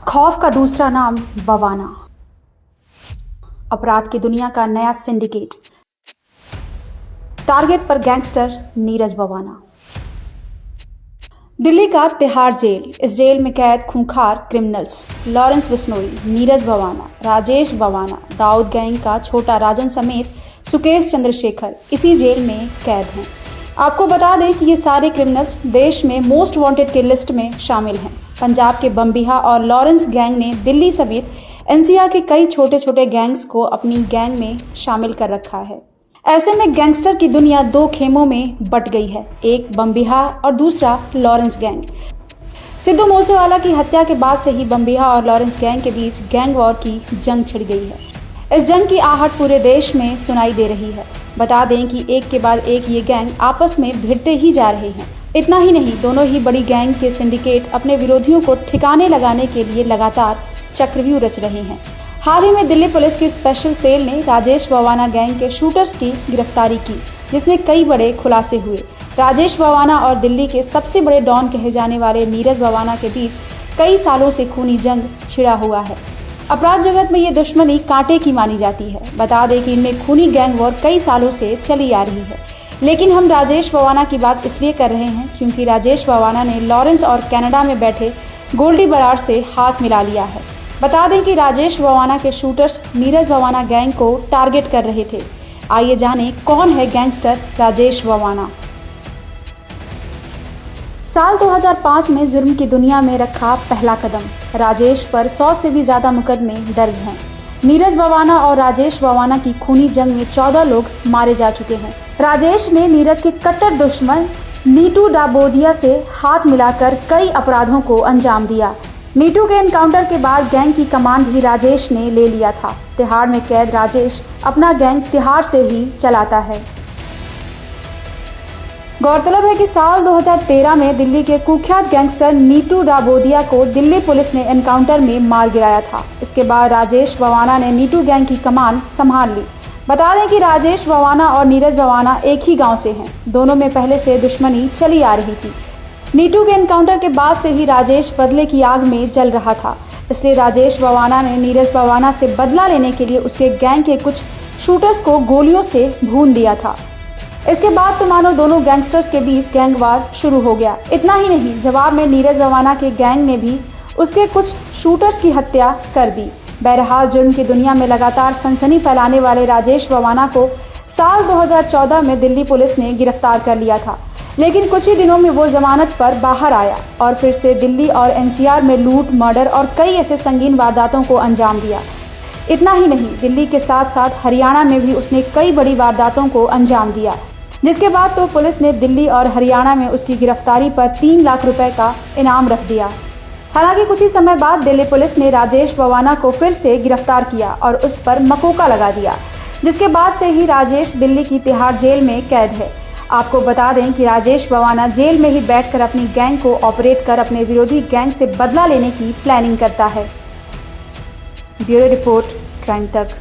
खौफ का दूसरा नाम बवाना। अपराध की दुनिया का नया सिंडिकेट। टारगेट पर गैंगस्टर नीरज बवाना। दिल्ली का तिहाड़ जेल। इस जेल में कैद खूंखार क्रिमिनल्स लॉरेंस बिश्नोई, नीरज बवाना, राजेश बवाना, दाऊद गैंग का छोटा राजन समेत सुकेश चंद्रशेखर इसी जेल में कैद हैं। आपको बता दें कि ये सारे क्रिमिनल्स देश में मोस्ट वांटेड की लिस्ट में शामिल हैं। पंजाब के बम्बिहा और लॉरेंस गैंग ने दिल्ली समेत एनसीआर के कई छोटे छोटे गैंग्स को अपनी गैंग में शामिल कर रखा है। ऐसे में गैंगस्टर की दुनिया दो खेमों में बट गई है, एक बम्बिहा और दूसरा लॉरेंस गैंग। सिद्धू मूसेवाला की हत्या के बाद से ही बम्बिहा और लॉरेंस गैंग के बीच गैंग वॉर की जंग छिड़ गई है। इस जंग की आहट पूरे देश में सुनाई दे रही है। बता दें कि एक के बाद एक ये गैंग आपस में भिड़ते ही जा रहे हैं। इतना ही नहीं, दोनों ही बड़ी गैंग के सिंडिकेट अपने विरोधियों को ठिकाने लगाने के लिए लगातार चक्रव्यूह रच रहे हैं। हाल ही में दिल्ली पुलिस की स्पेशल सेल ने राजेश बवाना गैंग के शूटर्स की गिरफ्तारी की, जिसमें कई बड़े खुलासे हुए। राजेश बवाना और दिल्ली के सबसे बड़े डॉन कहे जाने वाले नीरज बवाना के बीच कई सालों से खूनी जंग छिड़ा हुआ है। अपराध जगत में ये दुश्मनी कांटे की मानी जाती है। बता दें कि इनमें खूनी गैंग वॉर कई सालों से चली आ रही है। लेकिन हम राजेश बवाना की बात इसलिए कर रहे हैं क्योंकि राजेश बवाना ने लॉरेंस और कनाडा में बैठे गोल्डी बराड़ से हाथ मिला लिया है। बता दें कि राजेश बवाना के शूटर्स नीरज बवाना गैंग को टारगेट कर रहे थे। आइए जानें कौन है गैंगस्टर राजेश बवाना। साल 2005 में जुर्म की दुनिया में रखा पहला कदम। राजेश पर 100 से भी ज़्यादा मुकदमे दर्ज हैं। नीरज बवाना और राजेश बवाना की खूनी जंग में 14 लोग मारे जा चुके हैं। राजेश ने नीरज के कट्टर दुश्मन नीटू डाबोदिया से हाथ मिलाकर कई अपराधों को अंजाम दिया। नीटू के एनकाउंटर के बाद गैंग की कमान भी राजेश ने ले लिया था। तिहाड़ में कैद राजेश अपना गैंग तिहाड़ से ही चलाता है। गौरतलब है कि साल 2013 में दिल्ली के कुख्यात गैंगस्टर नीटू डाबोदिया को दिल्ली पुलिस ने एनकाउंटर में मार गिराया था। इसके बाद राजेश बवाना ने नीटू गैंग की कमान संभाल ली। बता दें कि राजेश बवाना और नीरज बवाना एक ही गांव से हैं। दोनों में पहले से दुश्मनी चली आ रही थी। नीटू के एनकाउंटर के बाद से ही राजेश बदले की आग में जल रहा था। इसलिए राजेश बवाना ने नीरज बवाना से बदला लेने के लिए उसके गैंग के कुछ शूटर्स को गोलियों से भून दिया था। इसके बाद तो मानो दोनों गैंगस्टर्स के बीच गैंग वार शुरू हो गया। इतना ही नहीं, जवाब में नीरज बवाना के गैंग ने भी उसके कुछ शूटर्स की हत्या कर दी। बहरहाल जुर्म की दुनिया में लगातार सनसनी फैलाने वाले राजेश बवाना को साल 2014 में दिल्ली पुलिस ने गिरफ्तार कर लिया था। लेकिन कुछ ही दिनों में वो जमानत पर बाहर आया और फिर से दिल्ली और एनसीआर में लूट, मर्डर और कई ऐसे संगीन वारदातों को अंजाम दिया। इतना ही नहीं, दिल्ली के साथ साथ हरियाणा में भी उसने कई बड़ी वारदातों को अंजाम दिया, जिसके बाद तो पुलिस ने दिल्ली और हरियाणा में उसकी गिरफ्तारी पर 3 लाख रुपए का इनाम रख दिया। हालांकि कुछ ही समय बाद दिल्ली पुलिस ने राजेश बवाना को फिर से गिरफ्तार किया और उस पर मकोका लगा दिया, जिसके बाद से ही राजेश दिल्ली की तिहाड़ जेल में कैद है। आपको बता दें कि राजेश बवाना जेल में ही बैठकर अपनी गैंग को ऑपरेट कर अपने विरोधी गैंग से बदला लेने की प्लानिंग करता है। ब्यूरो रिपोर्ट, क्राइम तक।